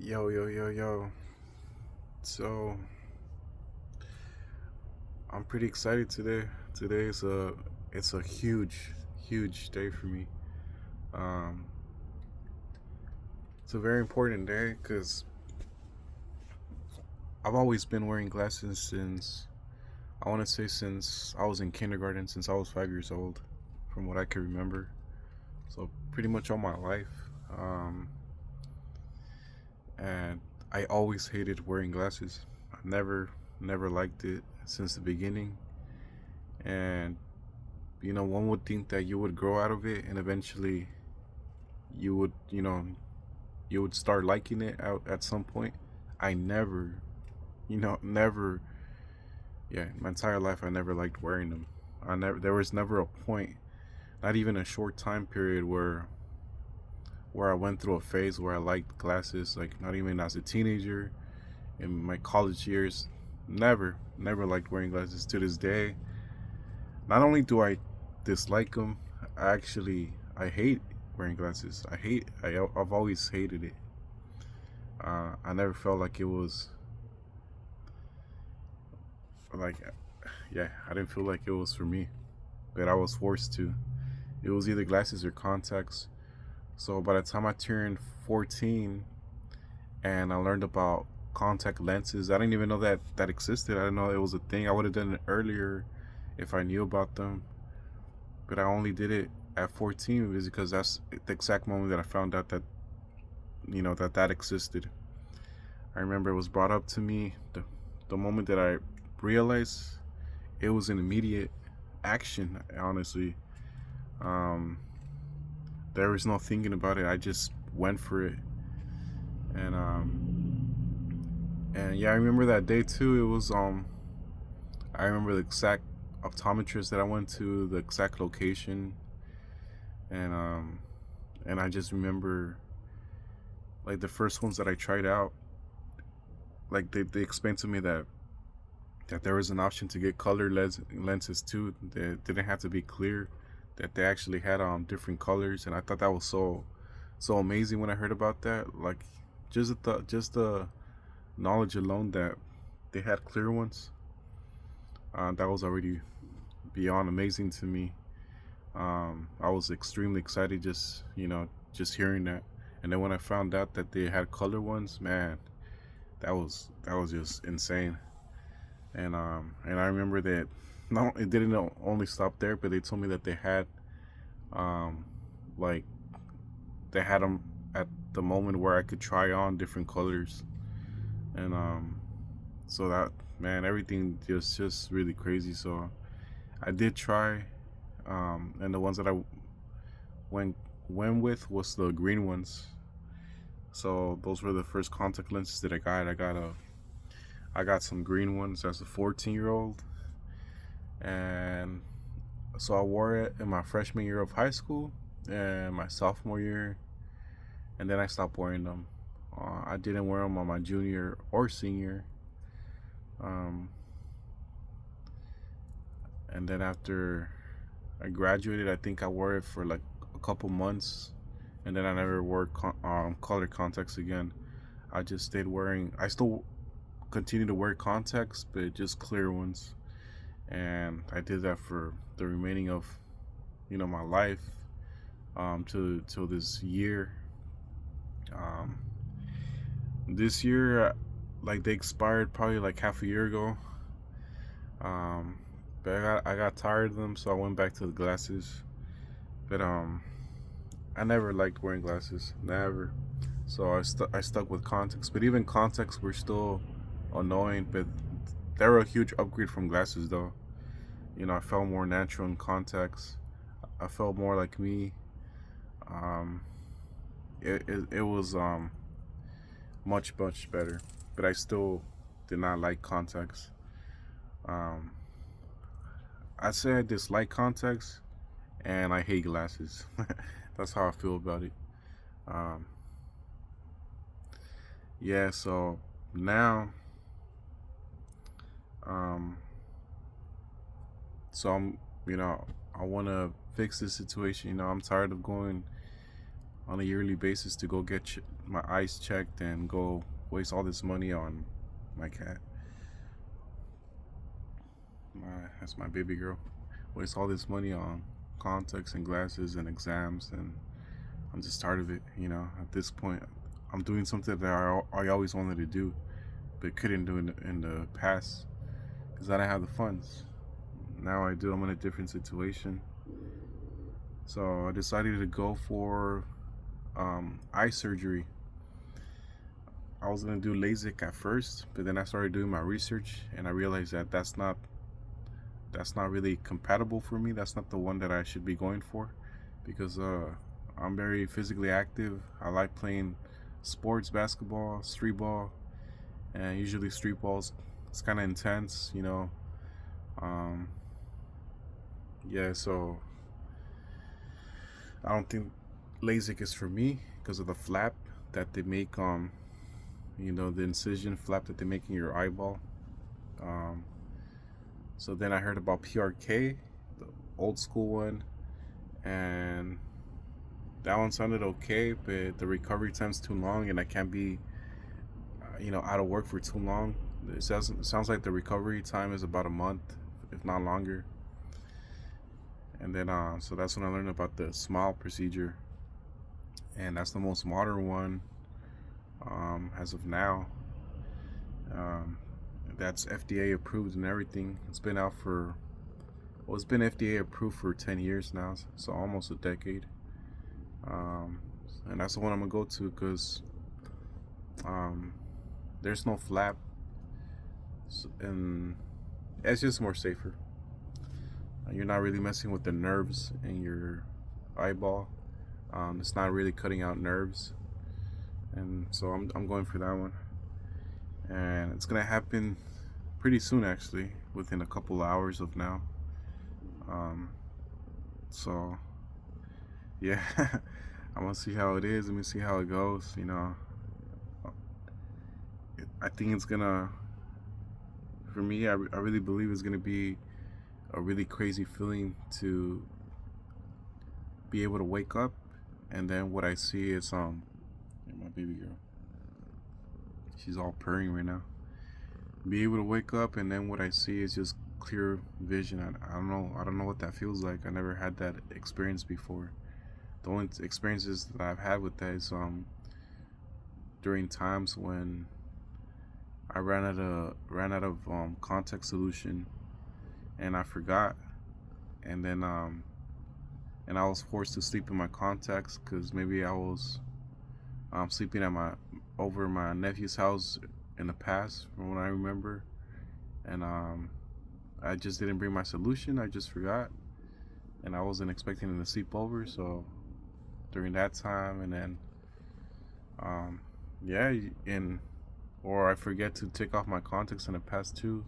Yo, yo, yo, yo. So, I'm pretty excited today. Today is a huge day for me. Um, it's a very important day because I've always been wearing glasses since I want to say since I was in kindergarten, since I was 5 years old, from what I can remember. So pretty much all my life. Um, and I always hated wearing glasses. I never liked it since the beginning. And one would think that you would grow out of it and eventually you would, you would start liking it out at some point. I never, never, yeah, my entire life I never liked wearing them. There was never a point, not even a short time period where I went through a phase where I liked glasses, like not even as a teenager, in my college years. Never liked wearing glasses to this day. Not only do I dislike them, I hate wearing glasses. I've always hated it. I never felt like it was like, yeah, I didn't feel like it was for me, but I was forced to. It was either glasses or contacts. So by the time I turned 14 and I learned about contact lenses, I didn't even know that existed. I didn't know it was a thing. I would have done it earlier if I knew about them, but I only did it at 14 is because that's the exact moment that I found out that that existed. I remember it was brought up to me the moment that I realized it was an immediate action. Honestly, um, there was no thinking about it. I just went for it, and yeah, I remember that day too. I remember the exact optometrist that I went to, the exact location, and I just remember like the first ones that I tried out. Like they explained to me that there was an option to get color lenses too. That didn't have to be clear. That they actually had different colors, and I thought that was so amazing when I heard about that. Like just the knowledge alone that they had clear ones, that was already beyond amazing to me. I was extremely excited just hearing that, and then when I found out that they had color ones, man, that was just insane. And I remember that no, it didn't only stop there, but they told me that they had um like they had them at the moment where I could try on different colors, and so that, man, everything just really crazy. So I did try, and the ones that I went went with was the green ones. So those were the first contact lenses that I got. I got some green ones as a 14-year old, and so I wore it in my freshman year of high school and my sophomore year, and then I stopped wearing them. I didn't wear them on my junior or senior, um, and then after I graduated, I think I wore it for like a couple months, and then I never wore color contacts again. I just stayed wearing. I still continue to wear contacts, but just clear ones, and I did that for the remaining of my life, to till this year. Um, this year, like they expired probably like half a year ago. Um, but I got tired of them, so I went back to the glasses. But I never liked wearing glasses, never. So I stuck with contacts. But even contacts were still annoying. But they were a huge upgrade from glasses, though. I felt more natural in contacts. I felt more like me. Um, it was much better. But I still did not like contacts. Um, I say I dislike contacts and I hate glasses. That's how I feel about it. Um, yeah, so now, um, so I'm, I want to fix this situation. I'm tired of going on a yearly basis to go get my eyes checked and go waste all this money on my cat. That's my baby girl. Waste all this money on contacts and glasses and exams, and I'm just tired of it. At this point, I'm doing something that I always wanted to do, but couldn't do in the past because I didn't have the funds. Now I do. I'm in a different situation. So I decided to go for eye surgery. I was gonna do LASIK at first, but then I started doing my research and I realized that that's not really compatible for me. That's not the one that I should be going for, because I'm very physically active. I like playing sports, basketball, street ball, and usually street balls. It's kind of intense, Um, yeah, so I don't think LASIK is for me because of the flap that they make. The incision flap that they make in your eyeball. So then I heard about PRK, the old school one, and that one sounded okay, but the recovery time's too long, and I can't be, out of work for too long. It sounds like the recovery time is about a month, if not longer. And then, so that's when I learned about the SMILE procedure, and that's the most modern one as of now. That's FDA approved and everything. It's been FDA approved for 10 years now, so almost a decade. And that's the one I'm gonna go to because there's no flap, and it's just more safer. You're not really messing with the nerves in your eyeball. It's not really cutting out nerves, and so I'm going for that one. And it's gonna happen pretty soon, actually, within a couple hours of now. So yeah, I'm gonna see how it is. Let me see how it goes. I think it's gonna, for me, I really believe it's gonna be a really crazy feeling to be able to wake up, and then what I see is my baby girl. She's all purring right now. Be able to wake up, and then what I see is just clear vision. I don't know what that feels like. I never had that experience before. The only experiences that I've had with that is during times when I ran out of contact solution, and I forgot, and then and I was forced to sleep in my contacts because maybe I was sleeping at over my nephew's house in the past, from what I remember, and I just didn't bring my solution. I just forgot, and I wasn't expecting him to sleep over. So during that time, and then yeah, or I forget to take off my contacts in the past too,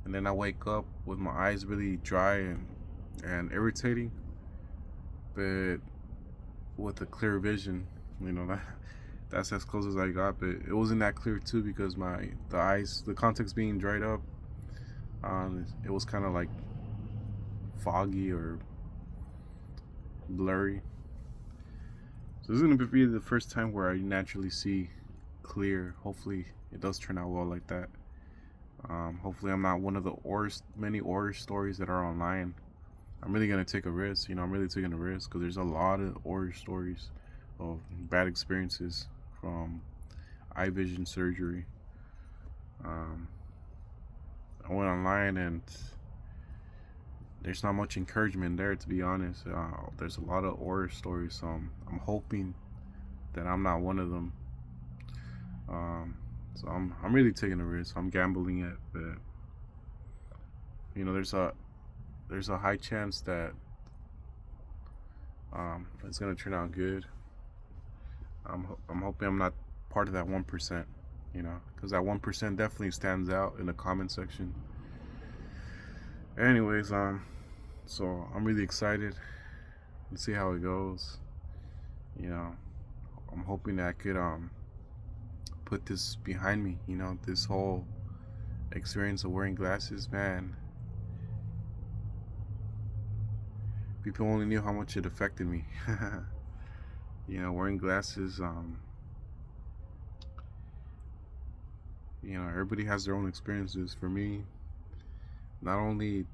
and then I wake up with my eyes really dry and irritating, but with a clear vision. That's as close as I got, but it wasn't that clear too because the contacts being dried up, it was kind of like foggy or blurry. So this is gonna be the first time where I naturally see clear. Hopefully it does turn out well like that. Hopefully I'm not one of the many horror stories that are online. I'm really gonna take a risk. I'm really taking a risk because there's a lot of horror stories of bad experiences from eye vision surgery. I went online and there's not much encouragement there, to be honest. There's a lot of horror stories, so I'm hoping that I'm not one of them. So I'm really taking a risk. I'm gambling it, but there's a high chance that it's gonna turn out good. I'm hoping I'm not part of that 1%, because that 1% definitely stands out in the comment section. Anyways, so I'm really excited to see how it goes. I'm hoping that I could put this behind me. This whole experience of wearing glasses, man. People only knew how much it affected me. wearing glasses, everybody has their own experiences. For me, not only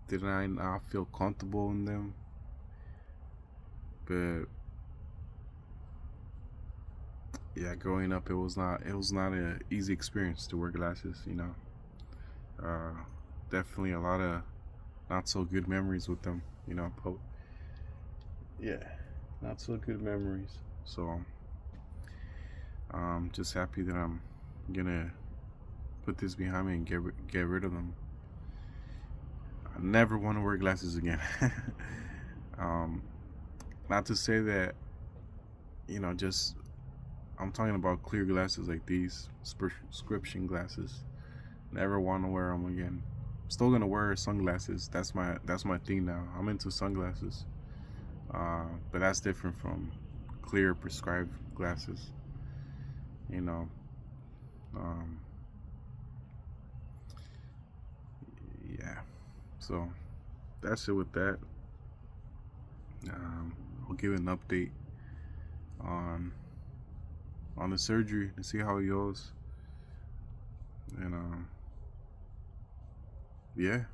did I not feel comfortable in them, but yeah, growing up, it was not a easy experience to wear glasses. Uh, Definitely a lot of not so good memories with them. Yeah, not so good memories. So I'm just happy that I'm gonna put this behind me and get rid of them. I never want to wear glasses again. um, Not to say that just I'm talking about clear glasses like these prescription glasses. Never want to wear them again. Still gonna wear sunglasses. That's my thing now. I'm into sunglasses, but that's different from clear prescribed glasses. You know, um, yeah. So that's it with that. Um, I'll give an update on the surgery to see how it goes, and yeah,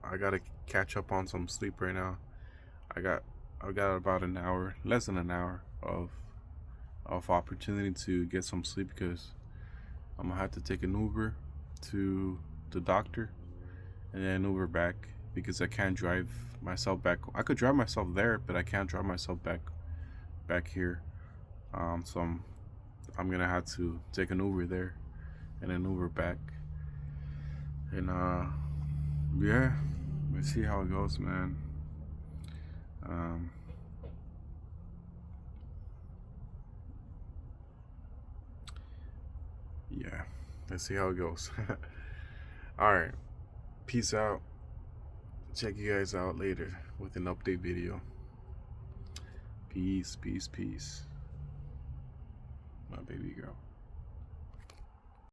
I gotta catch up on some sleep right now. I got I got about an hour, less than an hour of opportunity to get some sleep because I'm gonna have to take an Uber to the doctor and then Uber back because I can't drive myself back. I could drive myself there, but I can't drive myself back here. So I'm gonna have to take an Uber there and then Uber back. And yeah, let's see how it goes, man. Um, yeah, let's see how it goes. All right, peace out. Check you guys out later with an update video. Peace, peace, peace. My baby girl.